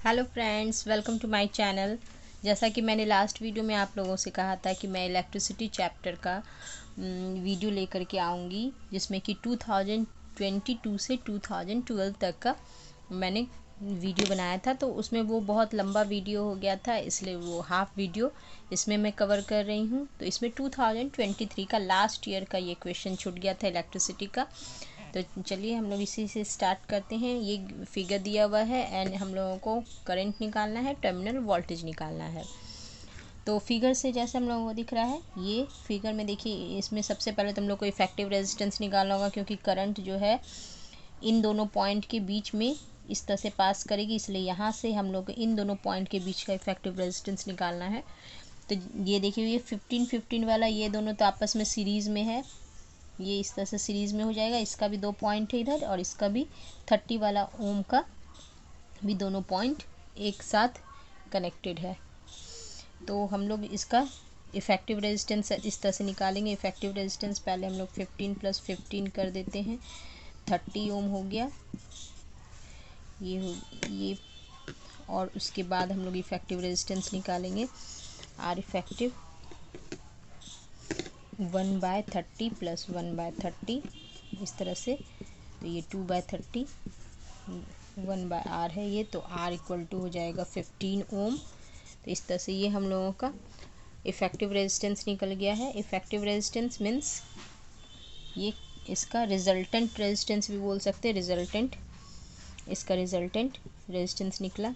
Hello friends, welcome to my channel. जैसा कि मैंने लास्ट वीडियो में आप लोगों से कहा था कि मैं इलेक्ट्रिसिटी चैप्टर का वीडियो लेकर के आऊँगी, जिसमें कि 2022 से 2012 तक का मैंने वीडियो बनाया था। तो उसमें वो बहुत लंबा वीडियो हो गया था, इसलिए वो हाफ वीडियो इसमें मैं कवर कर रही हूँ। तो इसमें 2023 का लास्ट ईयर का ये क्वेश्चन छूट गया था इलेक्ट्रिसिटी का। तो चलिए हम लोग इसी से स्टार्ट करते हैं। ये फिगर दिया हुआ है एंड हम लोगों को करंट निकालना है, टर्मिनल वोल्टेज निकालना है। तो फिगर से जैसे हम लोगों को दिख रहा है, ये फिगर में देखिए, इसमें सबसे पहले तो हम लोग को इफेक्टिव रेजिस्टेंस निकालना होगा, क्योंकि करंट जो है इन दोनों पॉइंट के बीच में इस तरह से पास करेगी, इसलिए यहाँ से हम लोग को इन दोनों पॉइंट के बीच का इफेक्टिव रेजिस्टेंस निकालना है। तो ये देखिए, ये 15-15 वाला, ये दोनों तो आपस में सीरीज़ में है, ये इस तरह से सीरीज़ में हो जाएगा। इसका भी 2 पॉइंट है इधर, और इसका भी 30 वाला ओम का भी दोनों पॉइंट एक साथ कनेक्टेड है। तो हम लोग इसका इफ़ेक्टिव रेजिस्टेंस इस तरह से निकालेंगे। इफ़ेक्टिव रेजिस्टेंस पहले हम लोग 15 + 15 कर देते हैं, 30 ओम हो गया ये। और उसके बाद हम लोग इफ़ेक्टिव रेजिस्टेंस निकालेंगे। आर इफ़ेक्टिव 1/30 + 1/30 इस तरह से। तो ये 2/30 1/R है ये, तो R = हो जाएगा 15 ओम। तो इस तरह से ये हम लोगों का इफ़ेक्टिव रेजिस्टेंस निकल गया है। इफ़ेक्टिव रेजिस्टेंस मीन्स ये इसका रिजल्टेंट रेजिस्टेंस भी बोल सकते हैं, रिजल्टेंट, इसका रिजल्टेंट रेजिस्टेंस निकला।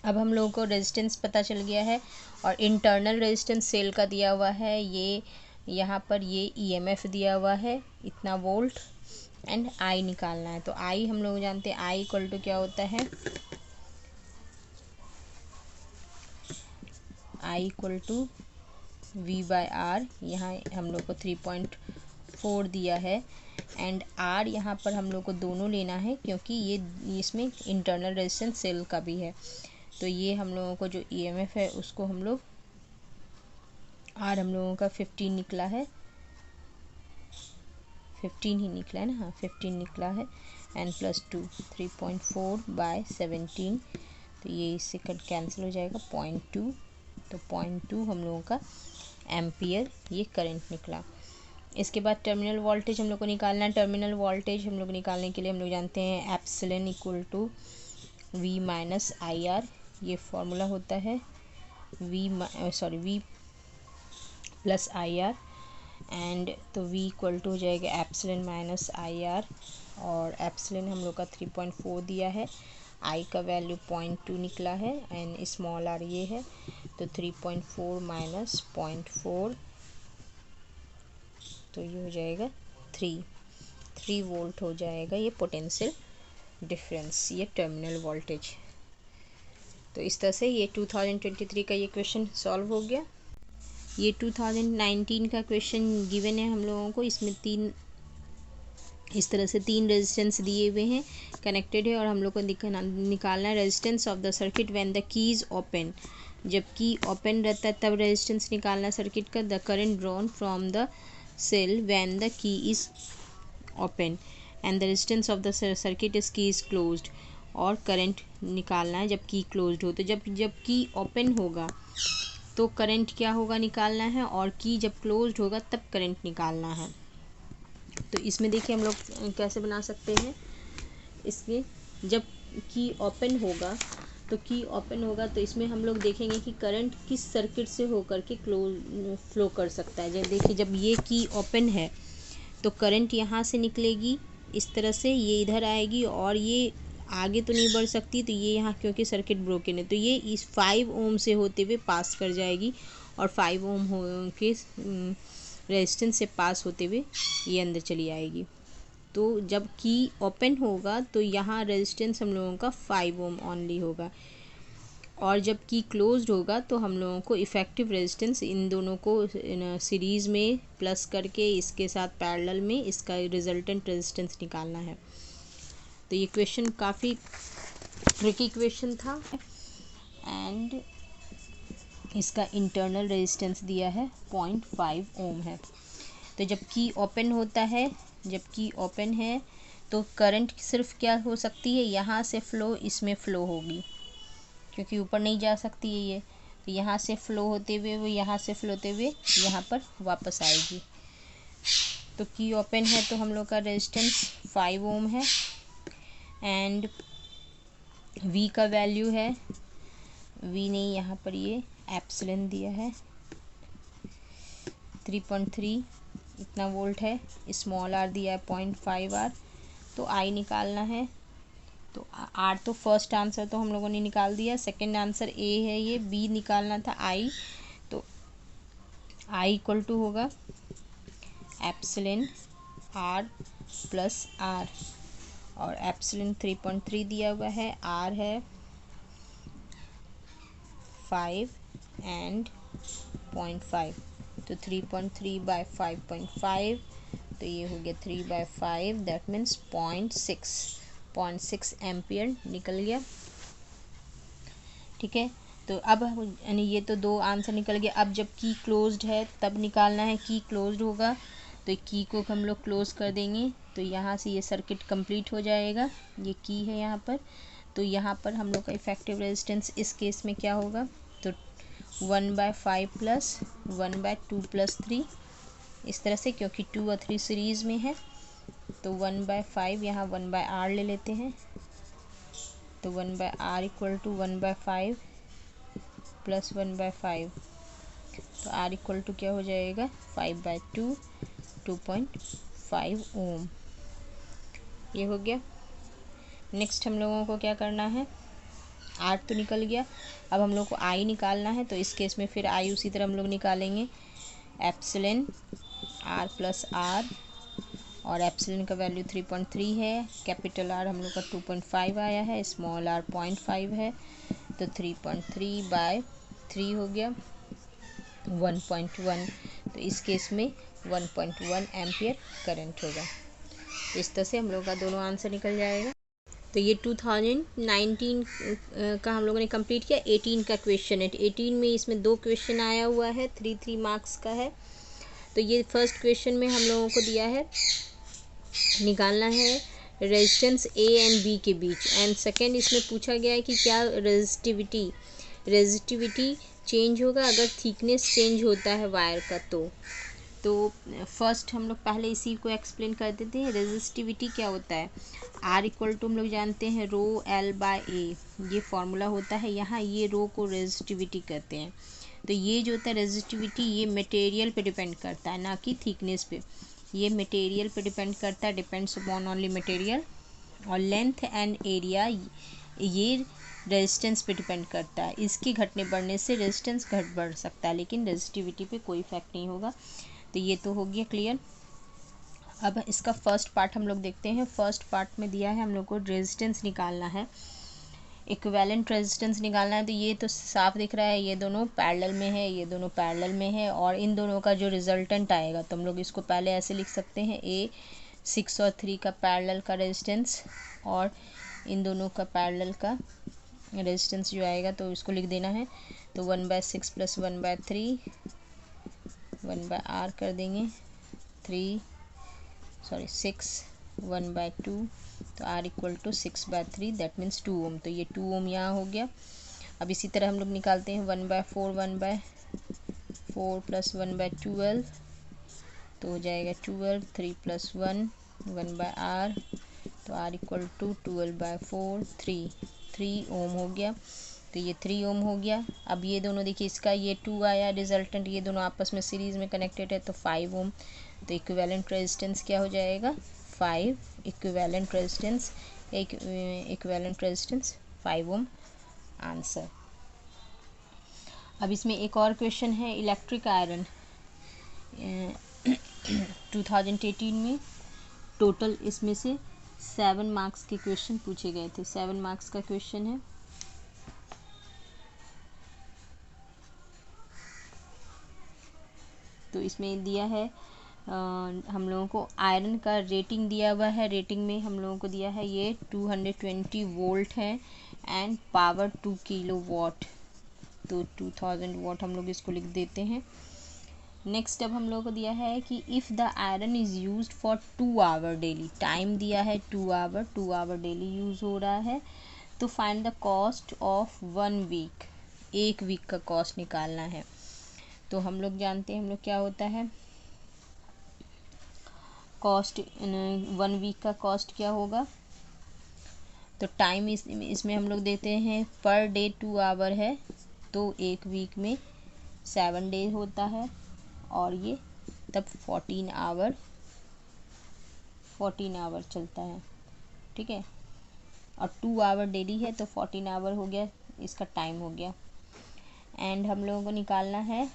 अब हम लोगों को रेजिस्टेंस पता चल गया है, और इंटरनल रेजिस्टेंस सेल का दिया हुआ है। ये यहाँ पर ये ईएमएफ दिया हुआ है इतना वोल्ट, एंड आई निकालना है। तो आई हम लोग जानते हैं, आई = क्या होता है, आई = V/R। यहाँ हम लोग को 3.4 दिया है, एंड R यहाँ पर हम लोग को दोनों लेना है, क्योंकि ये इसमें इंटरनल रेजिस्टेंस सेल का भी है। तो ये हम लोगों को जो ईएमएफ है उसको हम लोग, R हम लोगों का 15 निकला है, 15 ही निकला है ना, हाँ 15 निकला है, एन +2 3.4/17। तो ये इससे कट कैंसिल हो जाएगा 0.2। तो 0.2 हम लोगों का एम्पियर ये करंट निकला। इसके बाद टर्मिनल वोल्टेज हम लोग को निकालना है। टर्मिनल वोल्टेज हम लोग निकालने के लिए हम लोग जानते हैं एप्सिलॉन = V - IR। ये फॉर्मूला होता है V + IR, एंड तो V = हो जाएगा एप्सिलॉन - IR, और एप्सिलॉन हम लोग का 3.4 दिया है, I का वैल्यू 0.2 निकला है, एंड स्मॉल r ये है। तो 3.4 - 0.4, तो ये हो जाएगा 3 वोल्ट हो जाएगा ये पोटेंशियल डिफरेंस, ये टर्मिनल वोल्टेज। तो इस तरह से ये 2023 का ये क्वेश्चन सॉल्व हो गया। ये 2019 का क्वेश्चन गिवन है हम लोगों को। इसमें इस तरह से 3 रेजिस्टेंस दिए हुए हैं, कनेक्टेड है, और हम लोग को निकालना है resistance of the circuit when the key is open. जब की ओपन रहता है तब रेजिस्टेंस निकालना है सर्किट का। The current drawn from the cell when the key is open, and the resistance of the circuit is key is closed. और current निकालना है जब की क्लोज्ड हो। तो जब की ओपन होगा तो करंट क्या होगा निकालना है, और की जब क्लोज्ड होगा तब करंट निकालना है। तो इसमें देखिए हम लोग कैसे बना सकते हैं। इसमें जब की ओपन होगा तो इसमें हम लोग देखेंगे कि करंट किस सर्किट से होकर के फ्लो कर सकता है। जब देखिए, जब ये की ओपन है तो करंट यहाँ से निकलेगी इस तरह से, ये इधर आएगी, और ये आगे तो नहीं बढ़ सकती, तो ये यहाँ क्योंकि सर्किट ब्रोकन है तो ये इस 5 ओम से होते हुए पास कर जाएगी, और 5 ओम के रेजिस्टेंस से पास होते हुए ये अंदर चली आएगी। तो जब की ओपन होगा तो यहाँ रेजिस्टेंस हम लोगों का 5 ओम ओनली होगा, और जब की क्लोज्ड होगा तो हम लोगों को इफ़ेक्टिव रेजिस्टेंस इन दोनों को सीरीज़ में प्लस करके इसके साथ पैरेलल में इसका रिजल्टेंट रेजिस्टेंस निकालना है। तो ये क्वेश्चन काफ़ी ट्रिकी क्वेश्चन था, एंड इसका इंटरनल रेजिस्टेंस दिया है 0.5 ओम है। तो जब की ओपन है तो करंट सिर्फ क्या हो सकती है, यहाँ से फ़्लो इसमें फ़्लो होगी, क्योंकि ऊपर नहीं जा सकती है ये, तो यहाँ से फ़्लो होते हुए वो यहाँ से फ़्लो होते हुए यहाँ पर वापस आएगी। तो की ओपन है तो हम लोग का रेजिस्टेंस 5 ओम है एंड V का वैल्यू है, V नहीं यहाँ पर ये एप्सिलॉन दिया है 3.3 इतना वोल्ट है, स्मॉल r दिया है 0.5 r, तो I निकालना है। तो R तो फर्स्ट आंसर तो हम लोगों ने निकाल दिया, सेकंड आंसर A है, ये B निकालना था I, तो I इक्वल टू होगा एप्सिलॉन R प्लस R, और एप्सिलॉन 3.3 दिया हुआ है, R है 5 एंड 0.5, तो 3.3 बाय 5.5, तो ये हो गया 3/5, दैट मीन्स 0.6 एम्पियर निकल गया। ठीक है, तो अब यानी ये तो दो आंसर निकल गया। अब जब की क्लोज्ड है तब निकालना है, की क्लोज्ड होगा तो की को हम लोग क्लोज कर देंगे, तो यहाँ से ये सर्किट कंप्लीट हो जाएगा। ये की है यहाँ पर, तो यहाँ पर हम लोग का इफेक्टिव रेजिस्टेंस इस केस में क्या होगा, तो 1/5 प्लस 1/2 प्लस 3, इस तरह से, क्योंकि 2 और 3 सीरीज़ में है, तो 1/5 यहाँ 1/r ले लेते हैं, तो 1/r इक्वल टू 1/5 प्लस 1/5, तो r इक्वल टू क्या हो जाएगा 5/2, 2.5 ओम। ये हो गया। नेक्स्ट हम लोगों को क्या करना है, R तो निकल गया, अब हम लोग को I निकालना है, तो इस केस में फिर I उसी तरह हम लोग निकालेंगे, एप्सिलॉन R प्लस R, और एप्सिलॉन का वैल्यू 3.3 है, कैपिटल R हम लोग का 2.5 आया है, स्मॉल r 0.5 है, तो 3.3/3 हो गया 1.1, तो इस केस में 1.1 एम्पियर करंट होगा। इस तरह से हम लोग का दोनों आंसर निकल जाएगा। तो ये 2019 का हम लोगों ने कंप्लीट किया। 18 का क्वेश्चन है, 18 में इसमें 2 क्वेश्चन आया हुआ है, 3 मार्क्स का है। तो ये फर्स्ट क्वेश्चन में हम लोगों को दिया है, निकालना है रेजिस्टेंस A एंड B के बीच, एंड सेकेंड इसमें पूछा गया है कि क्या रेजिस्टिविटी चेंज होगा अगर थिकनेस चेंज होता है वायर का। तो फर्स्ट हम लोग पहले इसी को एक्सप्लेन कर देते हैं। रेजिस्टिविटी क्या होता है, R इक्वल टू हम लोग जानते हैं ρL/A, ये फॉर्मूला होता है। यहाँ ये रो को रेजिस्टिविटी कहते हैं। तो ये जो होता है रेजिस्टिविटी, ये मटेरियल पे डिपेंड करता है, ना कि थिकनेस पे। ये मटेरियल पे डिपेंड करता है, डिपेंड्स अपॉन ओनली मटेरियल। और लेंथ एंड एरिया ये रेजिस्टेंस पे डिपेंड करता है। इसके घटने बढ़ने से रेजिस्टेंस घट बढ़ सकता है, लेकिन रेजिस्टिविटी पे कोई इफेक्ट नहीं होगा। तो ये तो हो गया क्लियर। अब इसका फर्स्ट पार्ट हम लोग देखते हैं। फर्स्ट पार्ट में दिया है हम लोग को रेजिस्टेंस निकालना है, इक्विवेलेंट रेजिस्टेंस निकालना है। तो ये तो साफ दिख रहा है, ये दोनों पैरेलल में है, ये दोनों पैरेलल में है, और इन दोनों का जो रिजल्टेंट आएगा, तो हम लोग इसको पहले ऐसे लिख सकते हैं, A 6 और 3 का पैरेलल का रेजिस्टेंस, और इन दोनों का पैरेलल का रेजिस्टेंस जो आएगा तो इसको लिख देना है। तो 1/6 प्लस 1/3 1/r कर देंगे, 6 1/2, तो r equal to 6/3, that means 2 ohm. तो ये 2 ओम यहाँ हो गया। अब इसी तरह हम लोग निकालते हैं 1/4 1/4 प्लस 1/12, तो हो जाएगा 12, 3 प्लस 1 1/r, तो r इक्वल टू 12/4 3 ओम हो गया। तो ये 3 ओम हो गया। अब ये दोनों देखिए, इसका ये 2 आया रिजल्टेंट, ये दोनों आपस में सीरीज़ में कनेक्टेड है, तो 5 ओम। तो इक्विवेलेंट रेजिस्टेंस क्या हो जाएगा 5, इक्विवेलेंट रेजिस्टेंस 5 ओम आंसर। अब इसमें एक और क्वेश्चन है, इलेक्ट्रिक आयरन 2018 में टोटल इसमें से 7 मार्क्स के क्वेश्चन पूछे गए थे। 7 मार्क्स का क्वेश्चन है। तो इसमें दिया है हम लोगों को आयरन का रेटिंग दिया हुआ है। रेटिंग में हम लोगों को दिया है ये 220 वोल्ट है एंड पावर 2 किलोवाट, तो 2000 वाट हम लोग इसको लिख देते हैं। नेक्स्ट अब हम लोग को दिया है कि if the iron is used for 2 hour daily, time दिया है 2 आवर डेली यूज़ हो रहा है, तो find the cost of 1 week, 1 week का कॉस्ट निकालना है। तो हम लोग जानते हैं हम लोग क्या होता है कॉस्ट, 1 वीक का कॉस्ट क्या होगा। तो टाइम इसमें हम लोग देते हैं पर डे 2 आवर है, तो 1 वीक में 7 डे होता है, और ये तब 14 आवर चलता है, ठीक है। और 2 आवर डेली है तो 14 आवर हो गया, इसका टाइम हो गया। एंड हम लोगों को निकालना है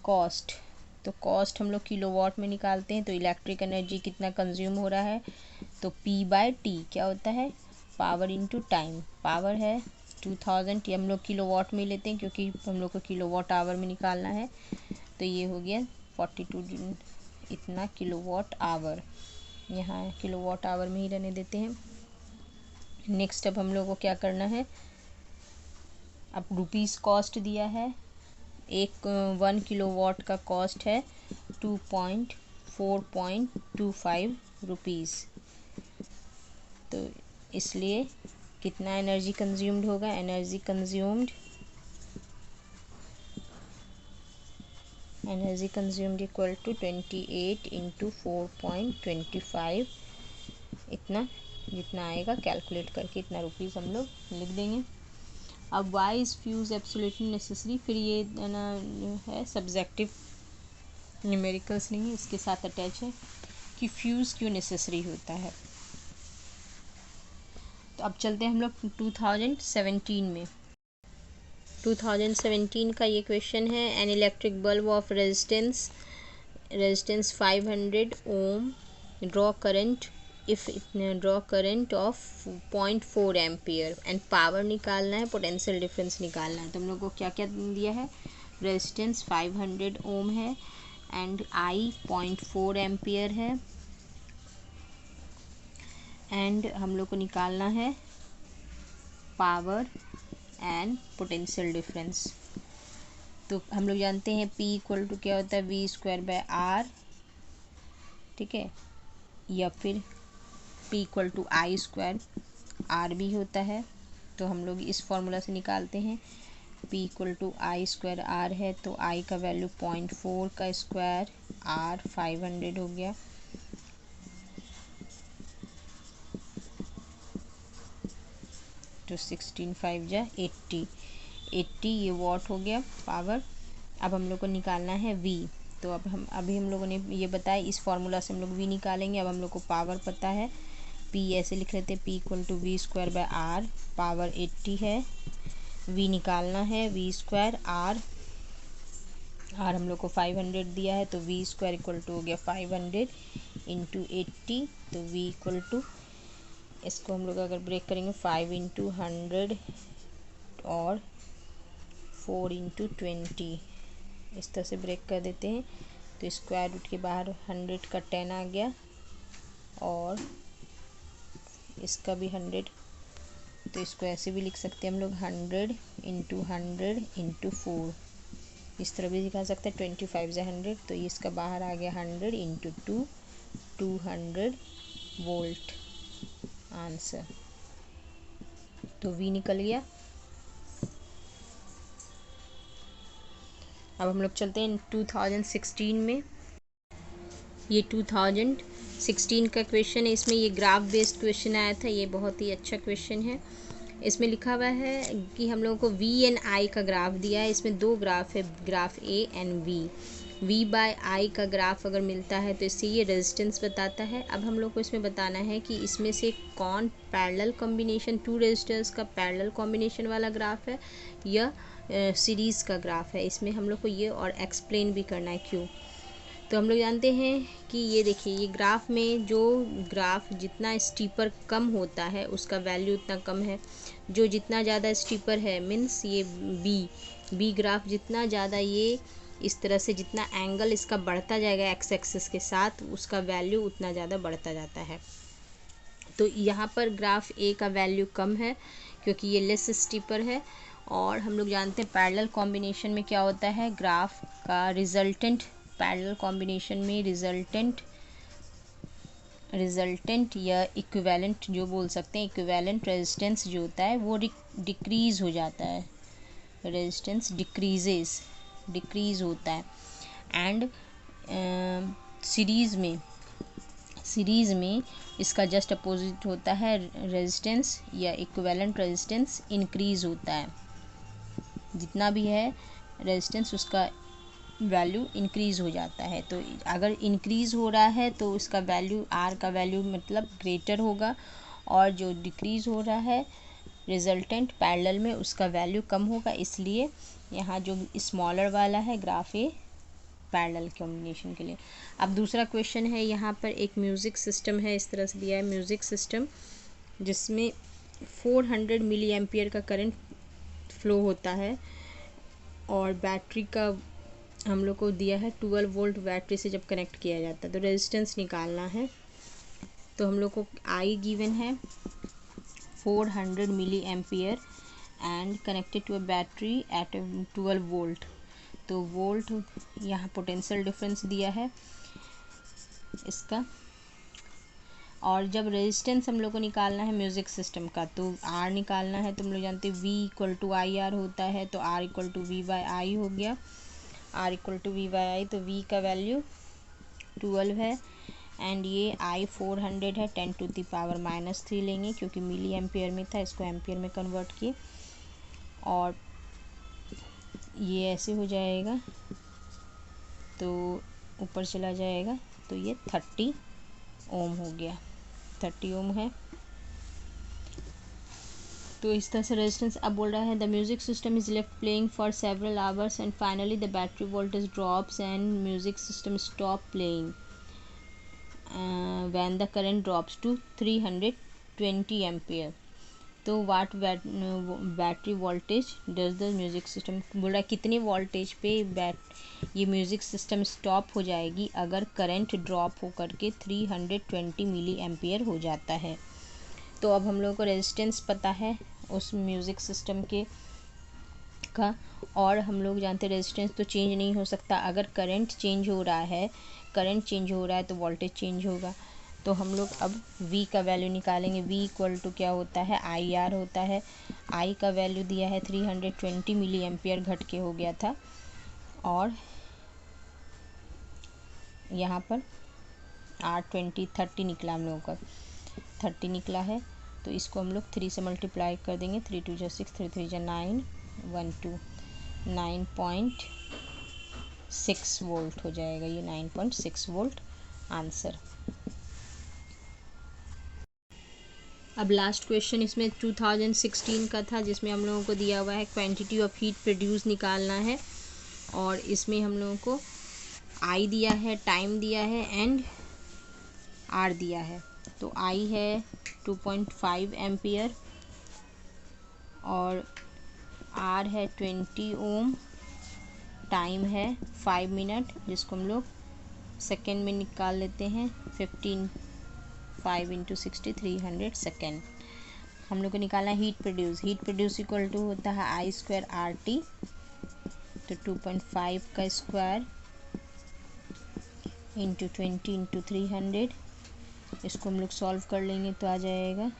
कॉस्ट। तो कॉस्ट हम लोग किलोवाट में निकालते हैं, तो इलेक्ट्रिक एनर्जी कितना कंज्यूम हो रहा है, तो P/T क्या होता है, पावर इनटू टाइम। पावर है 2000, ये हम लोग किलोवाट में लेते हैं क्योंकि हम लोग को किलोवाट आवर में निकालना है। तो ये हो गया 42 इतना किलोवाट आवर, यहाँ किलोवाट आवर में ही रहने देते हैं। नेक्स्ट अब हम लोग को क्या करना है, अब रुपीज़ कॉस्ट दिया है, 1 किलोवाट का कॉस्ट है 4.25 रुपीज़। तो इसलिए कितना एनर्जी कंज्यूम्ड होगा, energy consumed equal to 28 into 4.25, इतना जितना आएगा कैलकुलेट करके इतना रुपीज़ हम लोग लिख देंगे। अब why is fuse absolutely necessary, फिर ये ना है सब्जेक्टिव, न्यूमेरिकल्स नहीं है, इसके साथ अटैच है कि फ्यूज़ क्यों नेसेसरी होता है। तो अब चलते हैं हम लोग 2017 में। 2017 का ये क्वेश्चन है, an electric bulb of resistance 500 ohm, draw current of 0.4 ampere and power निकालना है, पोटेंशियल डिफरेंस निकालना है। तो हम लोग को क्या क्या दिया है, रेजिस्टेंस 500 ओम है एंड आई 0.4 एम्पियर है, एंड हम लोग को निकालना है पावर एंड पोटेंशियल डिफरेंस। तो हम लोग जानते हैं P इक्वल टू क्या होता है, V²/R, ठीक है, या फिर P equal to I² R भी होता है। तो हम लोग इस फॉर्मूला से निकालते हैं, P equal to I² R है, तो I का वैल्यू 0.4 का स्क्वायर, R 500 हो गया, तो 16 5 जा 80 ये वॉट हो गया पावर। अब हम लोग को निकालना है V। तो अब अभी हम लोगों ने ये बताया, इस फॉर्मूला से हम लोग V निकालेंगे। अब हम लोग को पावर पता है, P ऐसे लिख लेते हैं, P equal to V²/R, power 80 है, V निकालना है, V² R हम लोग को 500 दिया है, तो V² इक्वल टू हो गया 500 इंटू 80, तो V इक्वल टू, इसको हम लोग अगर ब्रेक करेंगे 5 इंटू 100 और 4 इंटू 20, इस तरह से ब्रेक कर देते हैं। तो स्क्वायर रूट के बाहर 100 का 10 आ गया, और इसका भी 100, तो इसको ऐसे भी लिख सकते हैं हम लोग 100 इंटू 4, इस तरह भी दिखा सकते हैं, 25 से 100, तो इसका बाहर आ गया 100 इंटू 2, 200 वोल्ट आंसर। तो V निकल गया। अब हम लोग चलते हैं 2016 में। ये 2016 का क्वेश्चन है, इसमें ये ग्राफ बेस्ड क्वेश्चन आया था, ये बहुत ही अच्छा क्वेश्चन है। इसमें लिखा हुआ है कि हम लोगों को V एंड I का ग्राफ दिया है, इसमें 2 ग्राफ है, graph A and V। V/I का ग्राफ अगर मिलता है तो इससे ये रेजिस्टेंस बताता है। अब हम लोग को इसमें बताना है कि इसमें से कौन पैरेलल कॉम्बिनेशन, 2 रेजिस्टर्स का पैरेलल कॉम्बिनेशन वाला ग्राफ है या सीरीज़ का ग्राफ है। इसमें हम लोग को ये और एक्सप्लेन भी करना है क्यों। तो हम लोग जानते हैं कि ये देखिए, ये ग्राफ में जो ग्राफ जितना स्टीपर कम होता है उसका वैल्यू उतना कम है, जो जितना ज़्यादा स्टीपर है मीन्स ये बी ग्राफ जितना ज़्यादा, ये इस तरह से जितना एंगल इसका बढ़ता जाएगा एक्स एक्सिस के साथ, उसका वैल्यू उतना ज़्यादा बढ़ता जाता है। तो यहाँ पर ग्राफ ए का वैल्यू कम है क्योंकि ये लेस स्टीपर है, और हम लोग जानते हैं पैरेलल कॉम्बिनेशन में क्या होता है, ग्राफ का रिजल्टेंट, पैरेलल कॉम्बिनेशन में रिजल्टेंट या इक्विवेलेंट जो बोल सकते हैं, इक्विवेलेंट रेजिस्टेंस जो होता है वो डिक्रीज़ हो जाता है, रेजिस्टेंस डिक्रीज़ होता है। एंड सीरीज़ में इसका जस्ट अपोजिट होता है, रेजिस्टेंस या इक्विवेलेंट रेजिस्टेंस इंक्रीज़ होता है। जितना भी है रेजिस्टेंस उसका वैल्यू इंक्रीज़ हो जाता है। तो अगर इंक्रीज़ हो रहा है तो उसका वैल्यू, आर का वैल्यू मतलब ग्रेटर होगा, और जो डिक्रीज़ हो रहा है रिजल्टेंट पैरेलल में उसका वैल्यू कम होगा। इसलिए यहाँ जो स्मॉलर वाला है ग्राफ ए पैरेलल कॉम्बिनेशन के लिए। अब दूसरा क्वेश्चन है, यहाँ पर एक म्यूज़िक सिस्टम है, इस तरह से दिया है म्यूज़िक सिस्टम जिसमें 400 मिली एम्पियर का करंट फ्लो होता है, और बैटरी का हम लोग को दिया है 12 वोल्ट बैटरी से जब कनेक्ट किया जाता है तो रेजिस्टेंस निकालना है। तो हम लोग को आई गिवन है 400 milli ampere and connected to a battery at 12 volt. तो वोल्ट यहाँ पोटेंशियल डिफरेंस दिया है इसका, और जब रेजिस्टेंस हम लोग को निकालना है म्यूज़िक सिस्टम का तो आर निकालना है। तो हम लोग जानते हैं V equal to I R होता है, तो R equal to V by I हो गया, R equal to V by I. तो वी का वैल्यू 12 है एंड ये आई 400 है, 10⁻³ लेंगे क्योंकि मिली एम्पियर में था, इसको एम्पियर में कन्वर्ट किए, और ये ऐसे हो जाएगा तो ऊपर चला जाएगा, तो ये 30 ओम हो गया, 30 ओम है। तो इस तरह से रेजिस्टेंस अब बोल रहा है the music system is left playing for several hours and finally the battery voltage drops and music system stop playing when the current drops to 320 ampere. तो what battery voltage does the music system, बोल रहा है कितनी voltage पे ये music system stop हो जाएगी अगर करंट ड्रॉप हो करके 320 मिली एम्पियर हो जाता है। तो अब हम लोगों को रेजिस्टेंस पता है उस म्यूज़िक सिस्टम का, और हम लोग जानते हैं रेजिस्टेंस तो चेंज नहीं हो सकता, अगर करंट चेंज हो रहा है तो वोल्टेज चेंज होगा। तो हम लोग अब V का वैल्यू निकालेंगे। V इक्वल टू क्या होता है, आई आर होता है। I का वैल्यू दिया है 320 मिली एम्पियर घट के हो गया था, और यहाँ पर R20 निकला हम लोगों का, 30 निकला है। तो इसको हम लोग 3 से मल्टीप्लाई कर देंगे, 3 2 जा 6, 3 3 जा 9, 1 2, 9.6 वोल्ट हो जाएगा, ये 9.6 वोल्ट आंसर। अब लास्ट क्वेश्चन इसमें 2016 का था, जिसमें हम लोगों को दिया हुआ है क्वांटिटी ऑफ हीट प्रोड्यूस निकालना है, और इसमें हम लोगों को आई दिया है, टाइम दिया है एंड आर दिया है। तो आई है 2.5 एम्पियर और आर है 20 ओम, टाइम है 5 मिनट जिसको हम लोग सेकेंड में निकाल लेते हैं, 5 × 60 300 सेकेंड। हम लोग को निकालना है हीट प्रोड्यूस इक्वल टू होता है I² RT, तो 2.5 का स्क्वायर इंटू 20 इंटू 300, इसको हम लोग सॉल्व कर लेंगे तो आ जाएगा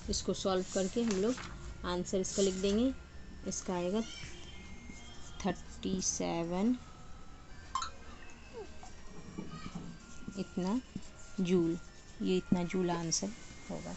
इसको सॉल्व करके हम लोग आंसर इसका लिख देंगे, इसका आएगा 37 इतना जूल, ये इतना जूल आंसर होगा।